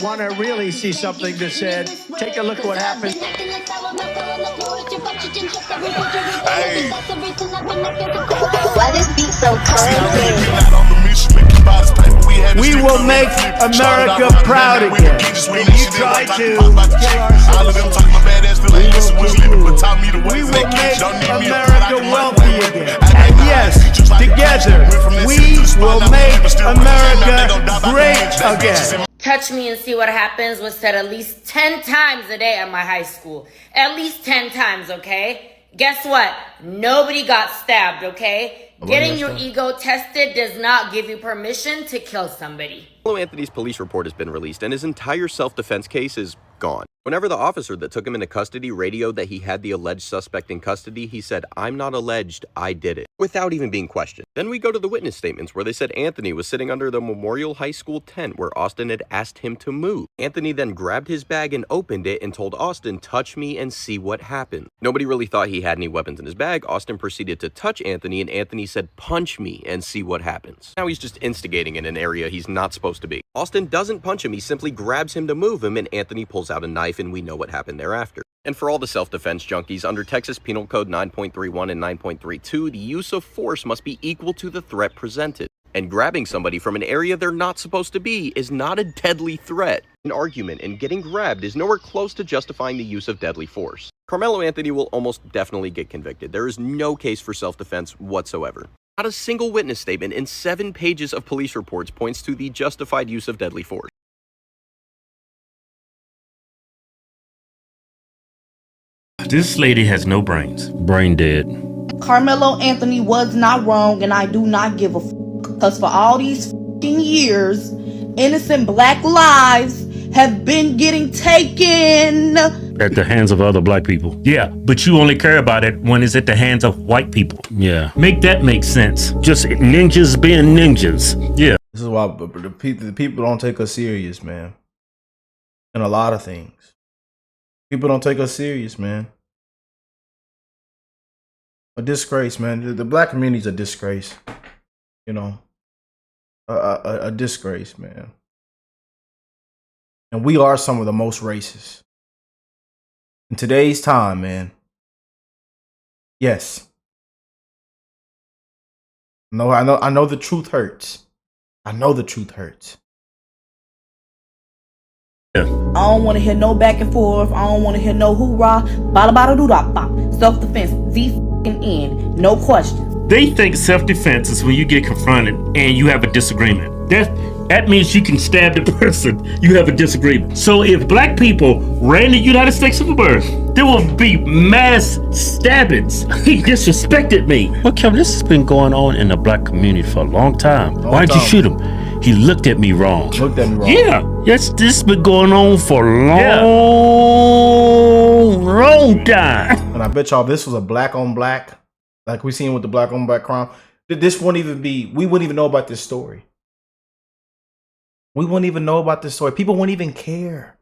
Want to really see something that said, take a look at what happened. Hey. Why this beat so crazy? We will make America proud again. And you try to kill our citizens. We will make America wealthy again. And yes, together, we will make America great again. Touch me and see what happens was said at least 10 times a day at my high school. At least 10 times, okay? Guess what? Nobody got stabbed, okay? Getting your ego tested does not give you permission to kill somebody. Karmelo Anthony's police report has been released, and his entire self-defense case is gone. Whenever the officer that took him into custody radioed that he had the alleged suspect in custody, he said, "I'm not alleged, I did it," without even being questioned. Then we go to the witness statements where they said Anthony was sitting under the Memorial High School tent where Austin had asked him to move. Anthony then grabbed his bag and opened it and told Austin, "Touch me and see what happened." Nobody really thought he had any weapons in his bag. Austin proceeded to touch Anthony, and Anthony said, "Punch me and see what happens." Now he's just instigating in an area he's not supposed to be. Austin doesn't punch him, he simply grabs him to move him, and Anthony pulls out a knife, and we know what happened thereafter. And for all the self-defense junkies, under Texas Penal Code 9.31 and 9.32, the use of force must be equal to the threat presented. And grabbing somebody from an area they're not supposed to be is not a deadly threat. An argument and getting grabbed is nowhere close to justifying the use of deadly force. Karmelo Anthony will almost definitely get convicted. There is no case for self-defense whatsoever. Not a single witness statement in 7 pages of police reports points to the justified use of deadly force. This lady has no brains. Brain dead. Karmelo Anthony was not wrong, and I do not give a f***. Because for all these f***ing years, innocent black lives have been getting taken At the hands of other black people. Yeah, but you only care about it when it's at the hands of white people. Yeah. Make that make sense. Just ninjas being ninjas. Yeah. This is why the people don't take us serious, man. And a lot of things. People don't take us serious, man. A disgrace, man. The black community's a disgrace. You know, a disgrace, man. And we are some of the most racist in today's time, man. Yes. No, I know the truth hurts. I know the truth hurts. I don't want to hear no back and forth. I don't want to hear no hoorah, bada bada doo da bop. Self-defense, the f***ing end. No question. They think self-defense is when you get confronted and you have a disagreement. That means you can stab the person you have a disagreement. So if black people ran the United States of America, there will be mass stabbings. He disrespected me. Well, Kevin, this has been going on in the black community for a long time. Why'd you shoot him? He looked at me wrong. Looked at me wrong. Yeah, yes, this has been going on for a long time. And I bet y'all this was a black on black, like we seen with the black on black crime. This wouldn't even be, we wouldn't even know about this story. We wouldn't even know about this story. People wouldn't even care.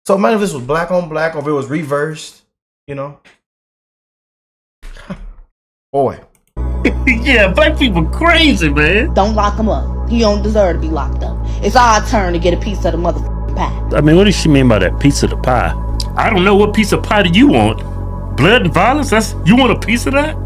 So imagine if this was black on black or if it was reversed, you know? Boy. Yeah, black people crazy, man. Don't lock him up. He don't deserve to be locked up. It's our turn to get a piece of the motherfucking pie. I mean, what does she mean by that piece of the pie? I don't know, what piece of pie do you want? Blood and violence? You want a piece of that?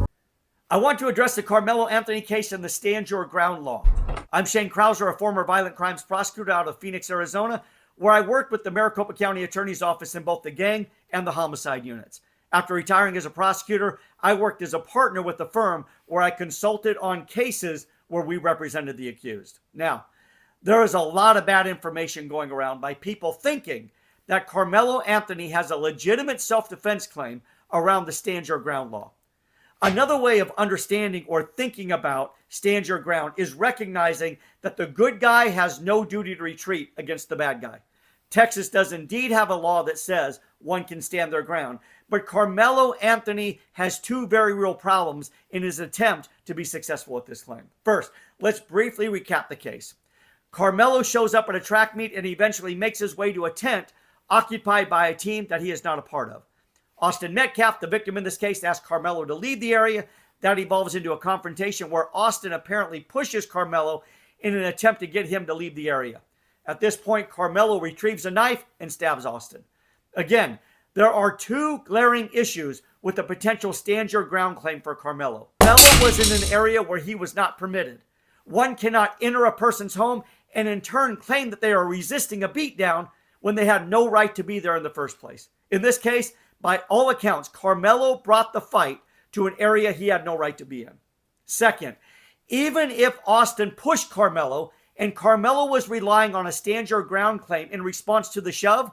I want to address the Karmelo Anthony case and the Stand Your Ground law. I'm Shane Krauser, a former violent crimes prosecutor out of Phoenix, Arizona, where I worked with the Maricopa County Attorney's Office in both the gang and the homicide units. After retiring as a prosecutor, I worked as a partner with the firm where I consulted on cases where we represented the accused. Now, there is a lot of bad information going around by people thinking that Karmelo Anthony has a legitimate self-defense claim around the Stand Your Ground law. Another way of understanding or thinking about stand your ground is recognizing that the good guy has no duty to retreat against the bad guy. Texas does indeed have a law that says one can stand their ground, but Karmelo Anthony has 2 very real problems in his attempt to be successful at this claim. First, let's briefly recap the case. Karmelo shows up at a track meet and eventually makes his way to a tent occupied by a team that he is not a part of. Austin Metcalf, the victim in this case, asks Karmelo to leave the area. That evolves into a confrontation where Austin apparently pushes Karmelo in an attempt to get him to leave the area. At this point, Karmelo retrieves a knife and stabs Austin. Again, there are two glaring issues with the potential stand your ground claim for Karmelo. Karmelo was in an area where he was not permitted. One cannot enter a person's home and in turn claim that they are resisting a beatdown when they had no right to be there in the first place. In this case, by all accounts, Karmelo brought the fight to an area he had no right to be in. Second, even if Austin pushed Karmelo and Karmelo was relying on a stand your ground claim in response to the shove,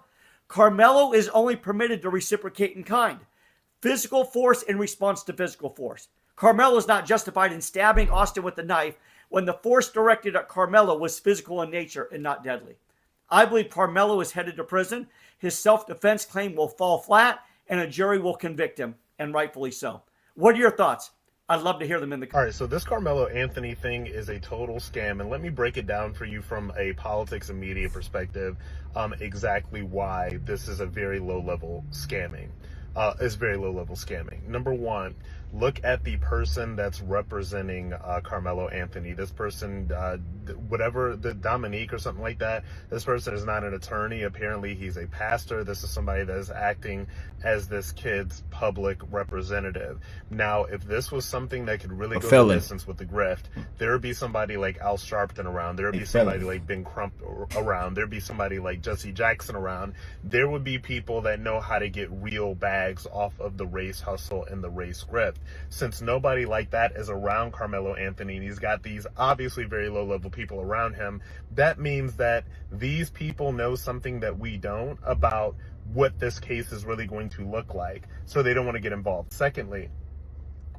Karmelo is only permitted to reciprocate in kind. Physical force in response to physical force. Karmelo is not justified in stabbing Austin with a knife when the force directed at Karmelo was physical in nature and not deadly. I believe Karmelo is headed to prison. His self-defense claim will fall flat and a jury will convict him, and rightfully so. What are your thoughts? I'd love to hear them in the comments. All right, so this Karmelo Anthony thing is a total scam, and let me break it down for you from a politics and media perspective, exactly why this is a very low-level scamming. It's very low-level scamming. Number one, look at the person that's representing Karmelo Anthony. This person, whatever, the Dominique or something like that, this person is not an attorney. Apparently he's a pastor. This is somebody that is acting as this kid's public representative. Now, if this was something that could really go the distance with the grift, there would be somebody like Al Sharpton around. There would be somebody like Ben Crump around. There'd be somebody like Jesse Jackson around. There would be people that know how to get real bags off of the race hustle and the race grift. Since nobody like that is around Karmelo Anthony, and he's got these obviously very low-level people around him, that means that these people know something that we don't about what this case is really going to look like, so they don't want to get involved. Secondly,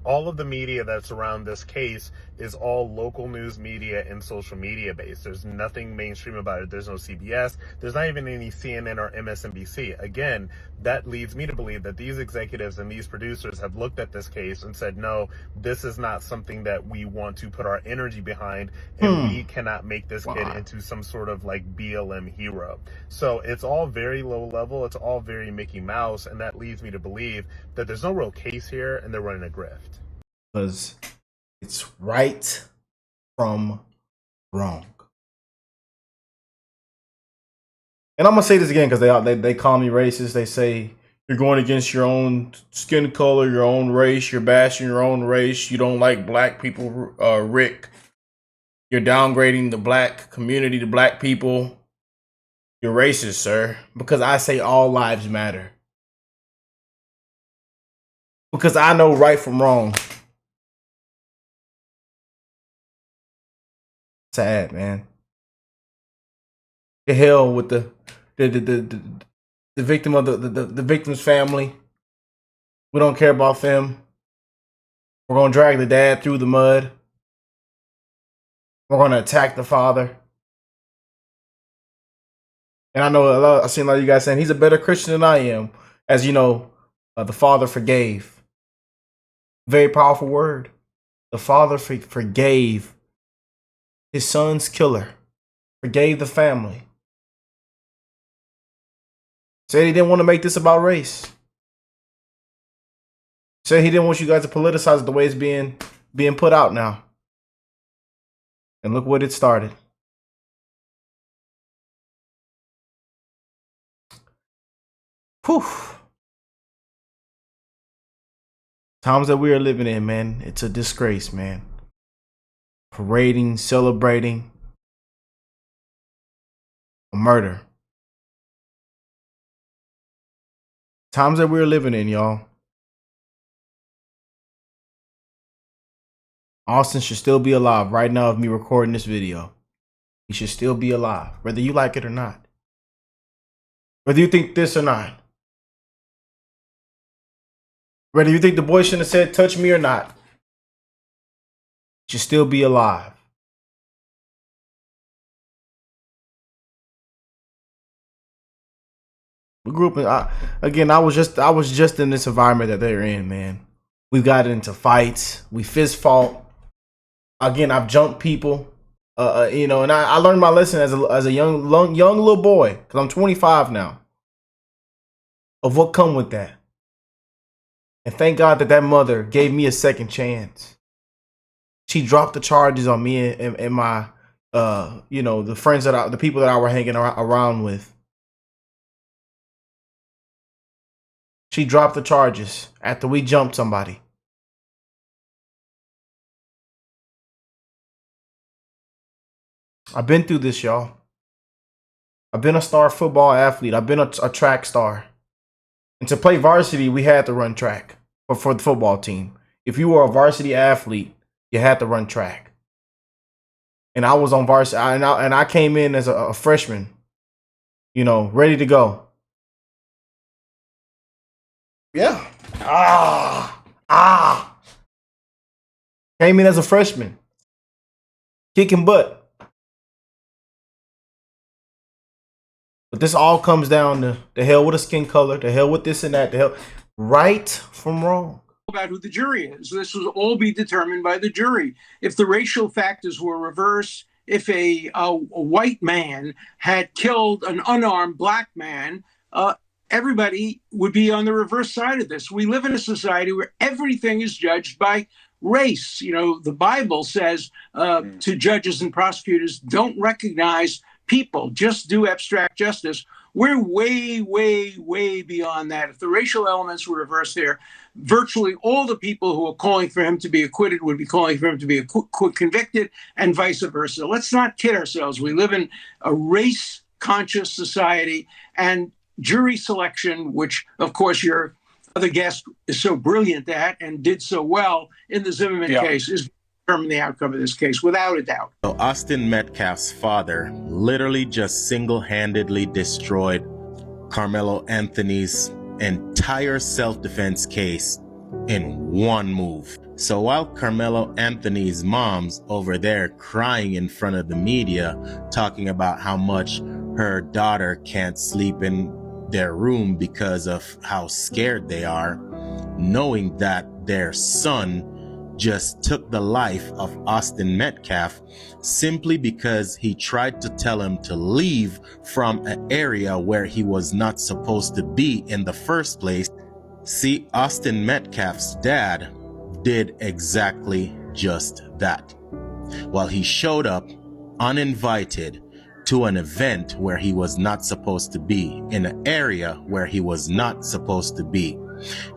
all of the media that's around this case is all local news media and social media based. There's nothing mainstream about it. There's no CBS. There's not even any CNN or MSNBC. Again, that leads me to believe that these executives and these producers have looked at this case and said, no, this is not something that we want to put our energy behind, and we cannot make this kid into some sort of like BLM hero. So it's all very low level. It's all very Mickey Mouse. And that leads me to believe that there's no real case here and they're running a grift. Because it's right from wrong. And I'm gonna say this again because they call me racist. They say you're going against your own skin color, your own race. You're bashing your own race. You don't like black people, Rick. You're downgrading the black community, the black people. You're racist, sir. Because I say all lives matter. Because I know right from wrong. Sad, man. The hell with the victim of the victim's family. We don't care about them. We're gonna drag the dad through the mud. We're gonna attack the father. And I know I've seen a lot of you guys saying he's a better Christian than I am. As you know, the father forgave. Very powerful word. The father forgave his son's killer, forgave the family. Said he didn't want to make this about race. Said he didn't want you guys to politicize it the way it's being put out now. And look what it started. Whew. Times that we are living in, man, it's a disgrace, man. Parading, celebrating a murder. Times that we're living in, y'all. Austin should still be alive right now of me recording this video. He should still be alive, whether you like it or not. Whether you think this or not. Whether you think the boy shouldn't have said touch me or not. Should still be alive. We grew up in, I was just in this environment that they're in, man. We've gotten into fights. We fist fought. Again, I've jumped people. You know, and I learned my lesson as a young little boy, because I'm 25 now, of what come with that. And thank God that mother gave me a second chance. She dropped the charges on me and the friends the people that I were hanging around with. She dropped the charges after we jumped somebody. I've been through this, y'all. I've been a star football athlete. I've been a track star. And to play varsity, we had to run track for the football team. If you were a varsity athlete, you had to run track. And I was on varsity, and I came in as a freshman, ready to go. Yeah. Came in as a freshman, kicking butt. But this all comes down to the hell with a skin color, the hell with this and that, the hell right from wrong. About who the jury is. This will all be determined by the jury. If the racial factors were reversed, if a white man had killed an unarmed black man, everybody would be on the reverse side of this. We live in a society where everything is judged by race. The Bible says to judges and prosecutors, don't recognize people, just do abstract justice. We're way, way, way beyond that. If the racial elements were reversed there, virtually all the people who are calling for him to be acquitted would be calling for him to be convicted, and vice versa. Let's not kid ourselves. We live in a race-conscious society, and jury selection, which, of course, your other guest is so brilliant at and did so well in the Zimmerman case, is determine the outcome of this case, without a doubt. So Austin Metcalf's father literally just single-handedly destroyed Karmelo Anthony's entire self-defense case in one move. So while Karmelo Anthony's mom's over there crying in front of the media, talking about how much her daughter can't sleep in their room because of how scared they are, knowing that their son just took the life of Austin Metcalf simply because he tried to tell him to leave from an area where he was not supposed to be in the first place. See, Austin Metcalf's dad did exactly just that. While he showed up uninvited to an event where he was not supposed to be, in an area where he was not supposed to be.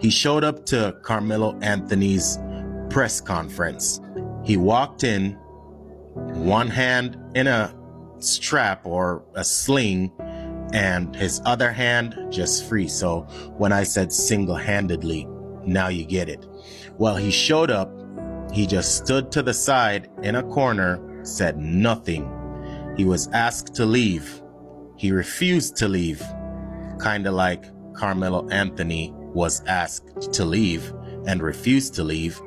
He showed up to Karmelo Anthony's press conference. He walked in, one hand in a strap or a sling, and his other hand just free. So when I said single-handedly, now you get it. Well, he showed up, he just stood to the side in a corner, said nothing. He was asked to leave. He refused to leave, kind of like Karmelo Anthony was asked to leave and refused to leave.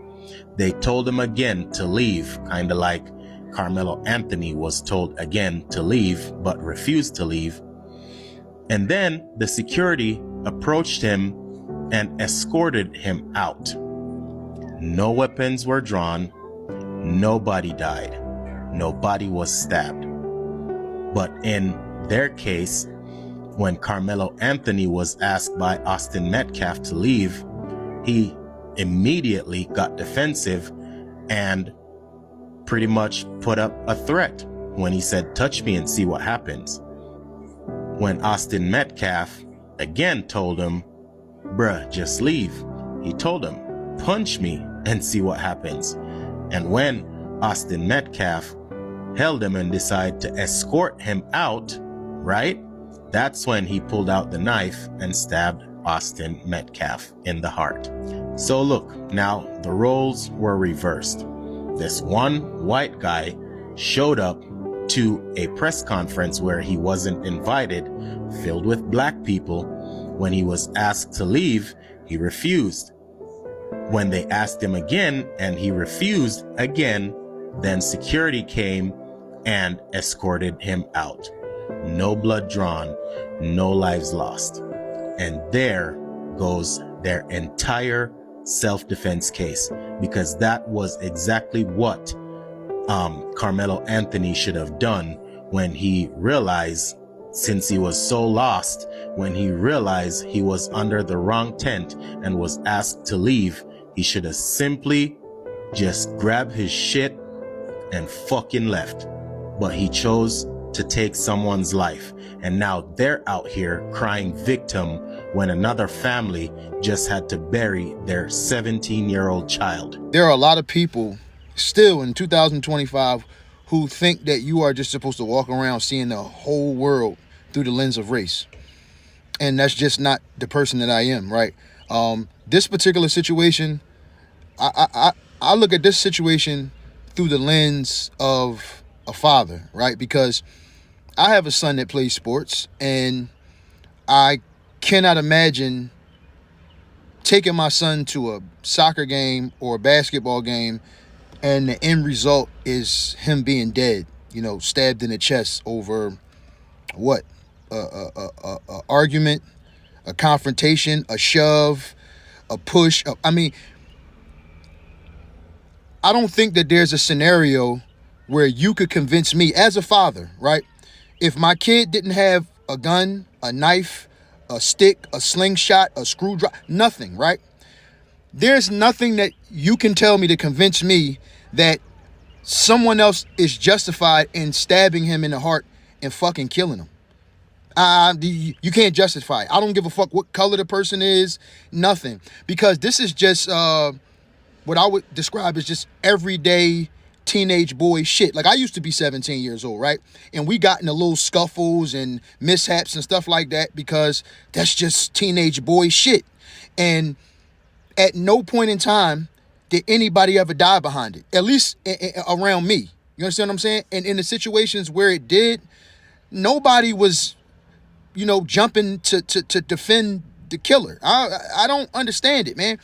They told him again to leave, kind of like Karmelo Anthony was told again to leave, but refused to leave. And then the security approached him and escorted him out. No weapons were drawn. Nobody died. Nobody was stabbed. But in their case, when Karmelo Anthony was asked by Austin Metcalf to leave, he immediately got defensive and pretty much put up a threat when he said, touch me and see what happens. When Austin Metcalf again told him, bruh, just leave, he told him, punch me and see what happens. And when Austin Metcalf held him and decided to escort him out, right? That's when he pulled out the knife and stabbed Austin Metcalf in the heart. So look, now the roles were reversed. This one white guy showed up to a press conference where he wasn't invited, filled with black people. When he was asked to leave, he refused. When they asked him again and he refused again, then security came and escorted him out. No blood drawn, no lives lost. And there goes their entire self-defense case, because that was exactly what Karmelo Anthony should have done when he realized, since he was so lost, when he realized he was under the wrong tent and was asked to leave, he should have simply just grabbed his shit and fucking left. but he chose to take someone's life. And now they're out here crying victim when another family just had to bury their 17-year-old child. There are a lot of people still in 2025 who think that you are just supposed to walk around seeing the whole world through the lens of race. And that's just not the person that I am, right? This particular situation, I look at this situation through the lens of a father, right? Because I have a son that plays sports, and I cannot imagine taking my son to a soccer game or a basketball game and the end result is him being dead, you know, stabbed in the chest over what? A argument, a confrontation, a shove, a push. I mean, I don't think that there's a scenario where you could convince me as a father, right? If my kid didn't have a gun, a knife, a stick, a slingshot, a screwdriver, nothing, right? There's nothing that you can tell me to convince me that someone else is justified in stabbing him in the heart and fucking killing him. You can't justify it. I don't give a fuck what color the person is, nothing. Because this is just what I would describe as just everyday teenage boy shit. Like, I used to be 17 years old, right? And we got into little scuffles and mishaps and stuff like that because that's just teenage boy shit. And at no point in time did anybody ever die behind it, at least around me. You understand what I'm saying? And in the situations where it did, nobody was, you know, jumping to defend the killer. I don't understand it, man.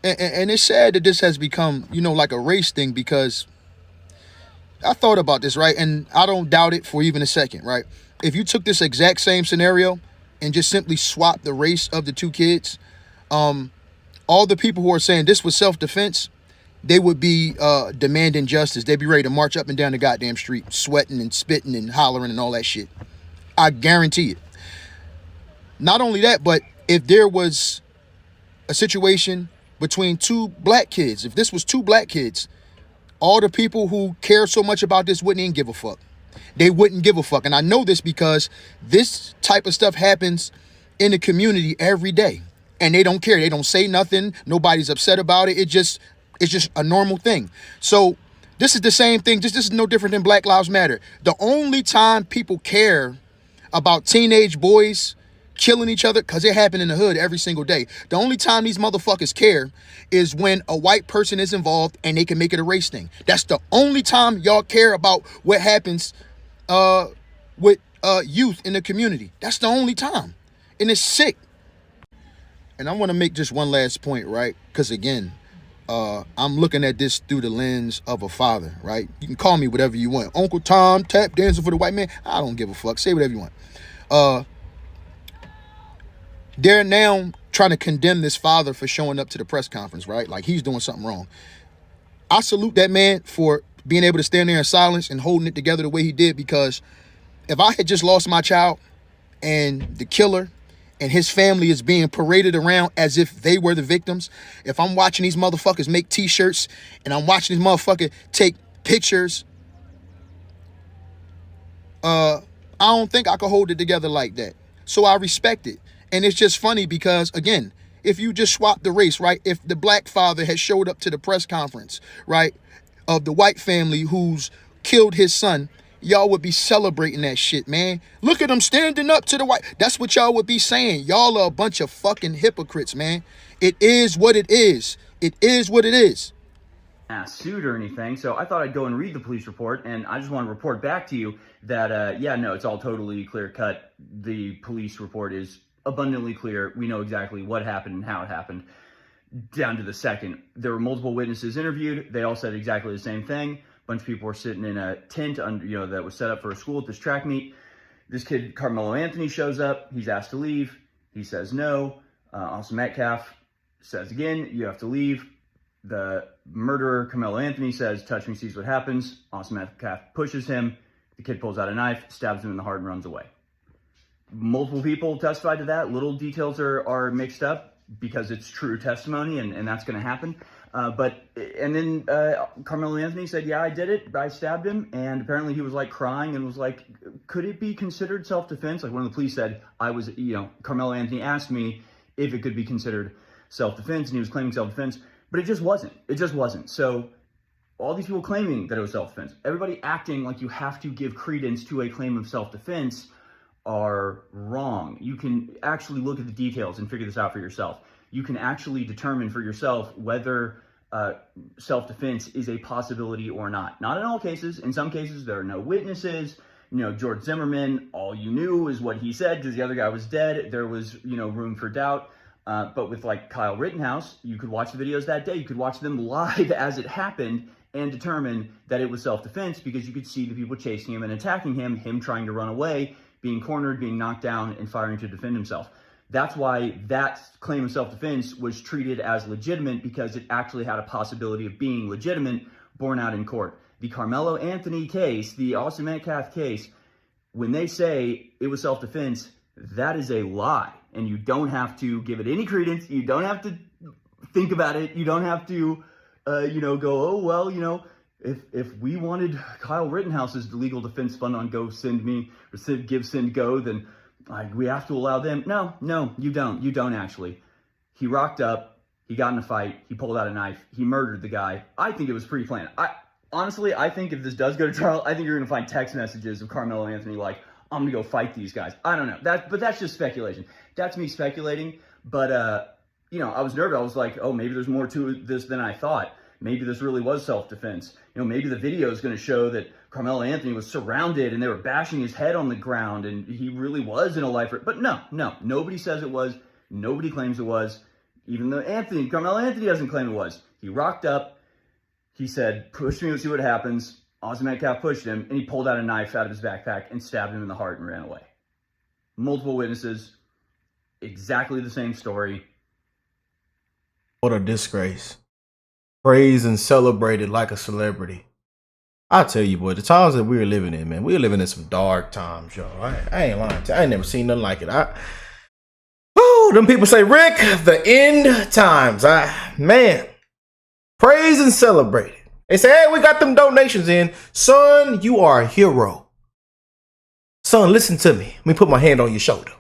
And it's sad that this has become, you know, like a race thing, because I thought about this, right? And I don't doubt it for even a second, right? If you took this exact same scenario and just simply swapped the race of the two kids, all the people who are saying this was self-defense, they would be demanding justice. They'd be ready to march up and down the goddamn street, sweating and spitting and hollering and all that shit. I guarantee it. Not only that, but if there was a situation between two black kids, if this was two black kids, all the people who care so much about this wouldn't even give a fuck. They wouldn't give a fuck. And I know this because this type of stuff happens in the community every day. And they don't care. They don't say nothing. Nobody's upset about it. It's just a normal thing. So this is the same thing. This is no different than Black Lives Matter. The only time people care about teenage boys killing each other, because it happened in the hood every single day. The only time these motherfuckers care is when a white person is involved and they can make it a race thing. That's the only time y'all care about what happens with youth in the community. That's the only time. And it's sick. And I want to make just one last point, right? Because again, I'm looking at this through the lens of a father, right? You can call me whatever you want. Uncle Tom, tap dancing for the white man. I don't give a fuck. Say whatever you want. They're now trying to condemn this father for showing up to the press conference, right? Like he's doing something wrong. I salute that man for being able to stand there in silence and holding it together the way he did, because if I had just lost my child and the killer and his family is being paraded around as if they were the victims, if I'm watching these motherfuckers make t-shirts and I'm watching these motherfuckers take pictures, I don't think I could hold it together like that. So I respect it. And it's just funny because, again, if you just swap the race, right? If the black father had showed up to the press conference, right, of the white family who's killed his son, y'all would be celebrating that shit, man. Look at them standing up to the white. That's what y'all would be saying. Y'all are a bunch of fucking hypocrites, man. It is what it is. It is what it is. Sued or anything, so I thought I'd go and read the police report, and I just want to report back to you that, yeah, no, it's all totally clear cut. The police report is abundantly clear. We know exactly what happened and how it happened, down to the second. There were multiple witnesses interviewed. They all said exactly the same thing. A bunch of people were sitting in a tent under, you know, that was set up for a school at this track meet. This kid, Karmelo Anthony, shows up. He's asked to leave. He says no. Austin Metcalf says again, you have to leave. The murderer, Karmelo Anthony, says, touch me, sees what happens. Austin Metcalf pushes him. The kid pulls out a knife, stabs him in the heart, and runs away. Multiple people testified to that. Little details are mixed up because it's true testimony, and that's going to happen. And then Carmelo Anthony said, yeah, I did it. I stabbed him. And apparently he was like crying and was like, could it be considered self-defense? Like one of the police said, Carmelo Anthony asked me if it could be considered self-defense, and he was claiming self-defense, but it just wasn't. It just wasn't. So all these people claiming that it was self-defense, everybody acting like you have to give credence to a claim of self-defense are wrong. You can actually look at the details and figure this out for yourself. You can actually determine for yourself whether self-defense is a possibility or not. Not in all cases. In some cases, there are no witnesses. George Zimmerman, all you knew is what he said because the other guy was dead. There was, room for doubt. But with like Kyle Rittenhouse, you could watch the videos that day. You could watch them live as it happened and determine that it was self-defense because you could see the people chasing him and attacking him trying to run away, being cornered, being knocked down, and firing to defend himself. That's why that claim of self-defense was treated as legitimate because it actually had a possibility of being legitimate borne out in court. The Carmelo Anthony case, the Austin Metcalf case, when they say it was self-defense, that is a lie. And you don't have to give it any credence. You don't have to think about it. You don't have to, go, oh, well, if we wanted Kyle Rittenhouse's legal defense fund on Go Send Me or Give Send Go, then we have to allow them. No, you don't. You don't actually. He rocked up. He got in a fight. He pulled out a knife. He murdered the guy. I think it was pretty planned. Honestly, I think if this does go to trial, I think you're going to find text messages of Carmelo Anthony like, I'm going to go fight these guys. I don't know. But that's just speculation. That's me speculating. But, I was nervous. I was like, oh, maybe there's more to this than I thought. Maybe this really was self-defense. Maybe the video is going to show that Carmelo Anthony was surrounded and they were bashing his head on the ground and he really was in a life. But no. Nobody says it was. Nobody claims it was. Even though Carmelo Anthony doesn't claim it was. He rocked up. He said, push me, let's see what happens. Austin Metcalf pushed him, and he pulled out a knife out of his backpack and stabbed him in the heart and ran away. Multiple witnesses, exactly the same story. What a disgrace. Praised and celebrated like a celebrity. I tell you, boy, the times that we're living in, man, we're living in some dark times, y'all. I ain't lying to you. I ain't never seen nothing like it. Them people say, Rick, the end times. Man, praise and celebrate. They say, hey, we got them donations in. Son, you are a hero. Son, listen to me. Let me put my hand on your shoulder.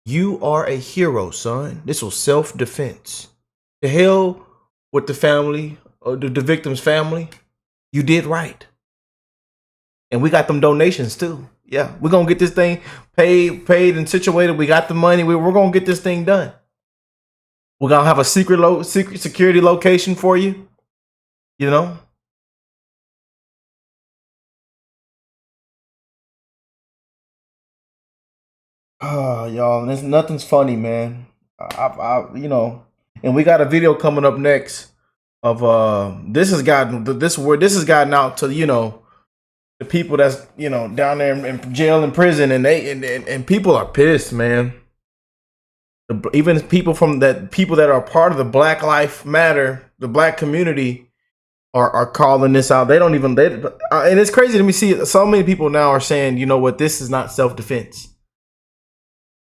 You are a hero, son. This was self-defense. The hell with the family, or the victim's family. You did right. And we got them donations too. Yeah, we're going to get this thing paid and situated. We got the money. We're going to get this thing done. We're going to have a secret security location for you. Y'all, nothing's funny, man. And we got a video coming up next of this has gotten out to the people that's down there in jail and prison, and people are pissed, man. Even people that are part of the Black Lives Matter, the Black community, are calling this out. And it's crazy to me see so many people now are saying, you know what, this is not self-defense.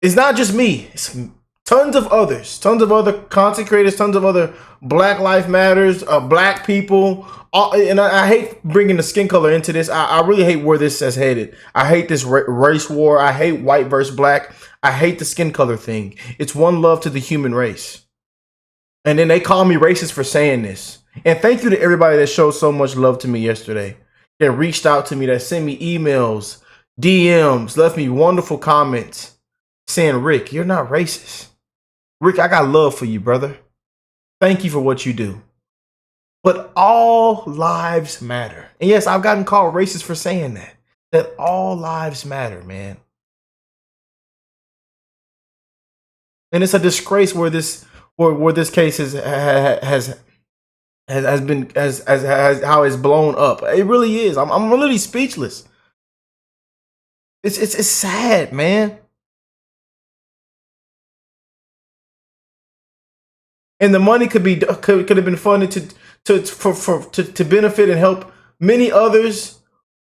It's not just me. It's tons of others, tons of other content creators, tons of other Black Lives Matters, Black people. And I hate bringing the skin color into this. I really hate where this has headed. I hate this race war. I hate white versus black. I hate the skin color thing. It's one love to the human race. And then they call me racist for saying this. And thank you to everybody that showed so much love to me yesterday. That reached out to me, that sent me emails, DMs, left me wonderful comments saying, Rick, you're not racist. Rick, I got love for you, brother. Thank you for what you do. But all lives matter. And yes, I've gotten called racist for saying that. That all lives matter, man. And it's a disgrace where this case has been how it's blown up. It really is. I'm literally speechless. It's sad, man. And the money could have been funded to benefit and help many others,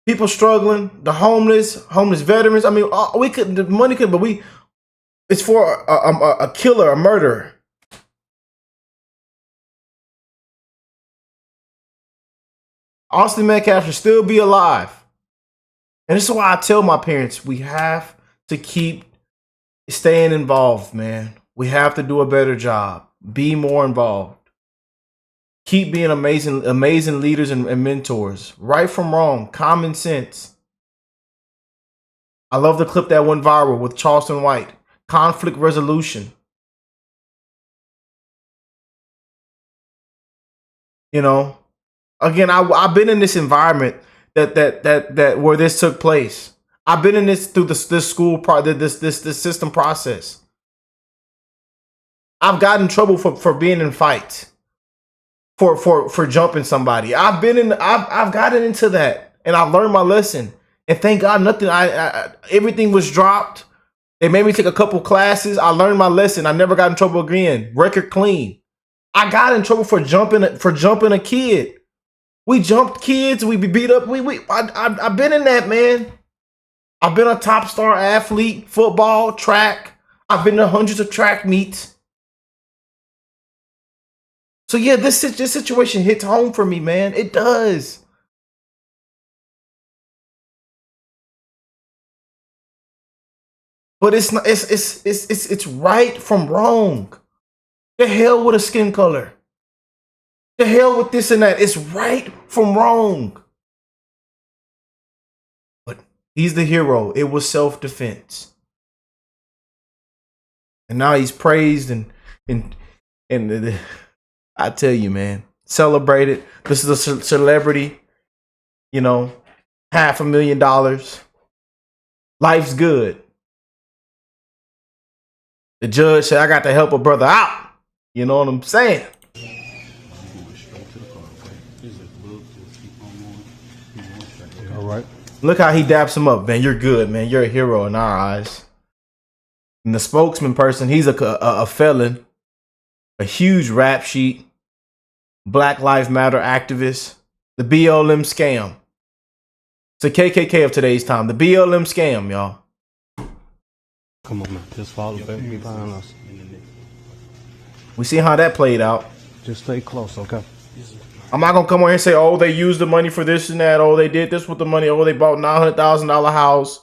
people struggling, the homeless veterans. I mean, the money could, but it's for a killer, a murderer. Austin Metcalf should still be alive. And this is why I tell my parents, we have to keep staying involved, man. We have to do a better job. Be more involved. Keep being amazing leaders and mentors. Right from wrong. Common sense. I love the clip that went viral with Charleston White. Conflict resolution. You know, again, I've been in this environment that where this took place. I've been in this through this school this system process. I've gotten in trouble for being in fights, for jumping somebody. I've gotten into that, and I've learned my lesson. And thank God, nothing. Everything was dropped. They made me take a couple classes. I learned my lesson. I never got in trouble again. Record clean. I got in trouble for jumping a kid. We jumped kids. We beat up. I've been in that, man. I've been a top star athlete, football, track. I've been to hundreds of track meets. So yeah, this situation hits home for me, man. It does. But it's not. It's right from wrong. The hell with a skin color. The hell with this and that. It's right from wrong. But he's the hero. It was self-defense. And now he's praised and I tell you, man, celebrated. This is a celebrity, you know, $500,000. Life's good. The judge said, I got to help a brother out. You know what I'm saying? All right. Look how he daps him up, man. You're good, man. You're a hero in our eyes. And the spokesman person, he's a felon, a huge rap sheet, Black Lives Matter activist, the BLM scam. It's a KKK of today's time. The BLM scam, y'all. Come on, man. Just follow back. Be behind us. We see how that played out. Just stay close, okay? I'm not gonna come on here and say, oh, they used the money for this and that. Oh, they did this with the money. Oh, they bought $900,000 house,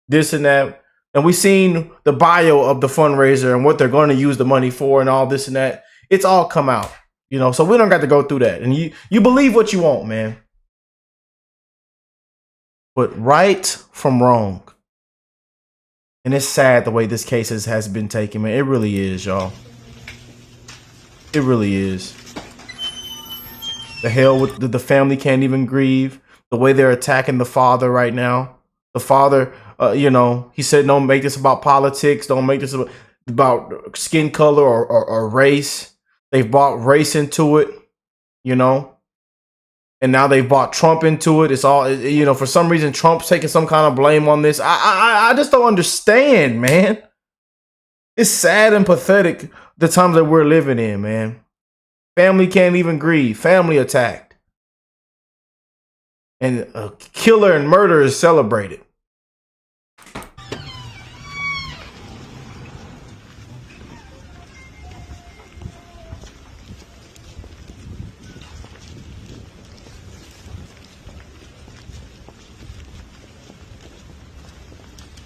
this and that. And we seen the bio of the fundraiser and what they're going to use the money for and all this and that. It's all come out, you know. So we don't got to go through that. And you believe what you want, man. But right from wrong. And it's sad the way this case has been taken, man. It really is, y'all. It really is. The hell with the family can't even grieve. The way they're attacking the father right now. The father, you know, he said, don't make this about politics. Don't make this about skin color or race. They've brought race into it, you know. And now they've brought Trump into it. It's all, you know, for some reason, Trump's taking some kind of blame on this. I just don't understand, man. It's sad and pathetic the times that we're living in, man. Family can't even grieve. Family attacked. And a killer and murder is celebrated.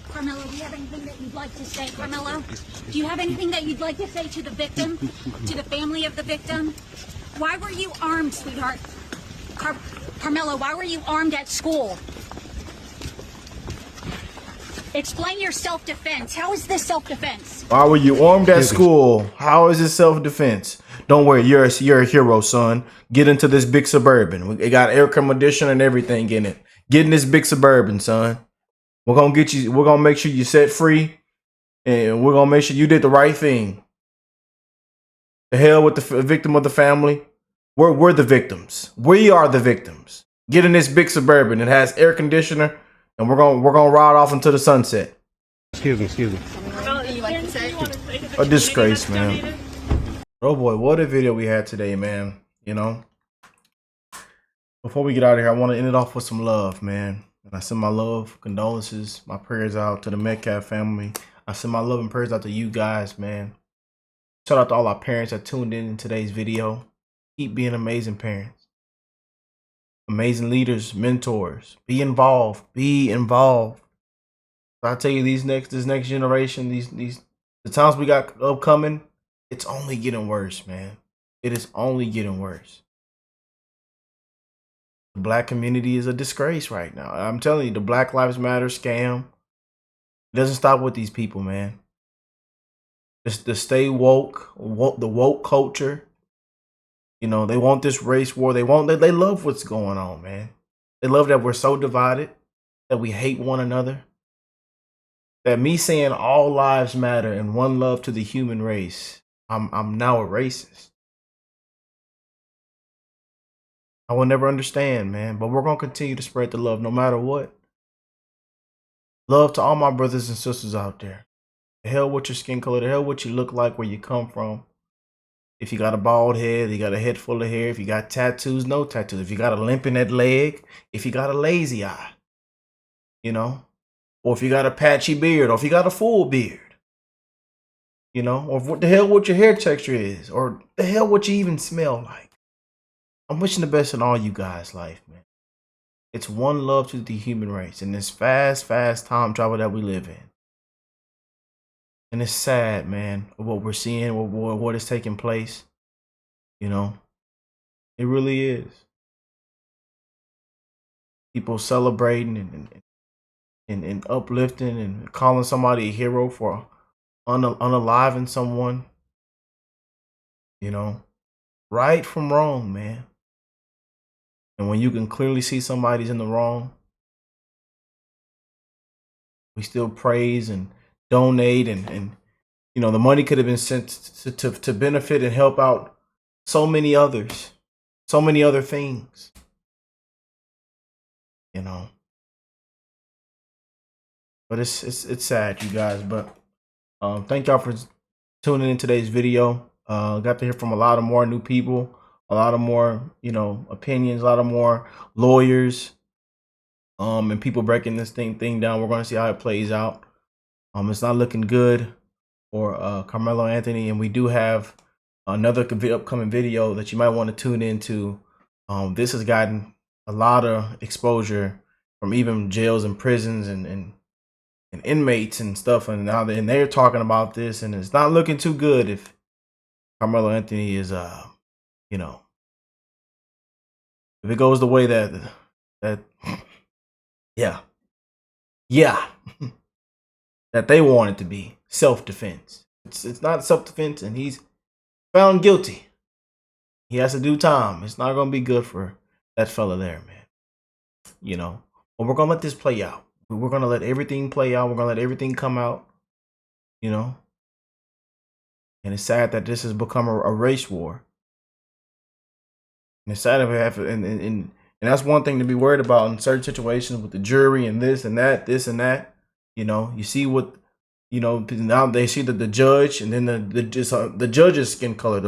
Karmelo, do you have anything that you'd like to say? Karmelo, do you have anything that you'd like to say to the victim, to the family of the victim? Why were you armed, sweetheart? Karmelo, why were you armed at school? Explain your self-defense. How is this self-defense? Why were you armed at school? How is it self-defense? Don't worry, you're a hero, son. Get into this big Suburban. It got air conditioner and everything in it. Get in this big Suburban, son. We're gonna get you. We're gonna make sure you're set free, and we're gonna make sure you did the right thing. The hell with the victim of the family. We're the victims. We are the victims. Get in this big Suburban. It has air conditioner, and we're gonna ride off into the sunset. Excuse me. A disgrace, man. Oh boy, what a video we had today, man. You know. Before we get out of here, I want to end it off with some love, man. And I send my love, condolences, my prayers out to the Metcalf family. I send my love and prayers out to you guys, man. Shout out to all our parents that tuned in today's video. Keep being amazing parents. amazing leaders, mentors. Be involved. Be involved. I tell you, this next generation, the times we got upcoming, it's only getting worse, man. It is only getting worse. The black community is a disgrace right now. I'm telling you, the Black Lives Matter scam, it doesn't stop with these people, man. It's the stay woke, the woke culture. You know, they want this race war. They love what's going on, man. They love that we're so divided, that we hate one another. That me saying all lives matter and one love to the human race, I'm now a racist. I will never understand, man. But we're gonna continue to spread the love no matter what. Love to all my brothers and sisters out there. The hell with your skin color, the hell what you look like, where you come from. If you got a bald head, you got a head full of hair. If you got tattoos, no tattoos. If you got a limp in that leg, if you got a lazy eye, you know, or if you got a patchy beard, or if you got a full beard, you know, or what the hell what your hair texture is, or the hell what you even smell like. I'm wishing the best in all you guys' life, man. It's one love to the human race in this fast time travel that we live in. And it's sad, man, what we're seeing, what is taking place. You know, it really is. People celebrating and uplifting and calling somebody a hero for unaliving someone. You know, right from wrong, man. And when you can clearly see somebody's in the wrong, we still praise and donate and you know, the money could have been sent to benefit and help out so many others, so many other things. You know. But it's sad, you guys. But thank y'all for tuning in today's video. Got to hear from a lot of more new people. A lot of more, you know, opinions, a lot of more lawyers, and people breaking this thing down. We're going to see how it plays out. It's not looking good for Karmelo Anthony, and we do have another upcoming video that you might want to tune into. This has gotten a lot of exposure from even jails and prisons and inmates and stuff, and now they're talking about this, and it's not looking too good if Karmelo Anthony is you know, if it goes the way that yeah that they want it to be, self-defense. It's not self-defense, and he's found guilty. He has to do time. It's not gonna be good for that fella there, man. You know, but we're gonna let this play out. We're gonna let everything play out. We're gonna let everything come out. You know, and it's sad that this has become a race war. And it's sad if it happens, and that's one thing to be worried about in certain situations with the jury and this and that. You know, you see what, you know, now they see that the judge, and then the judge's skin color,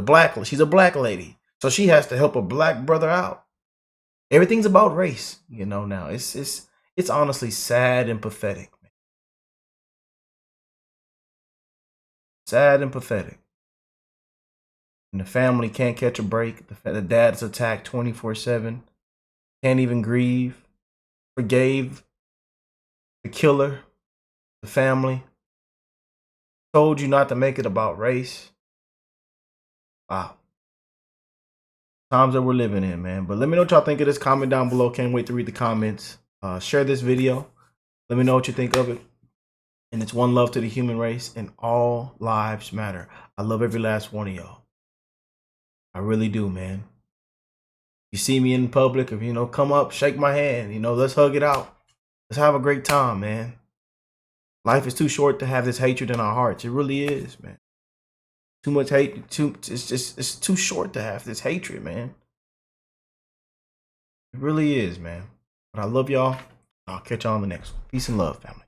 she's a black lady, so she has to help a black brother out. Everything's about race, you know. Now it's honestly sad and pathetic, man. Sad and pathetic. And the family can't catch a break. The dad's attacked 24/7. Can't even grieve. Forgave the killer, the family. Told you not to make it about race. Wow. Times that we're living in, man. But let me know what y'all think of this. Comment down below. Can't wait to read the comments. Share this video. Let me know what you think of it. And it's one love to the human race, and all lives matter. I love every last one of y'all. I really do, man. You see me in public, if you know, come up, shake my hand, you know, let's hug it out. Let's have a great time, man. Life is too short to have this hatred in our hearts. It really is, man. Too much hate, it's too short to have this hatred, man. It really is, man. But I love y'all. I'll catch y'all on the next one. Peace and love, family.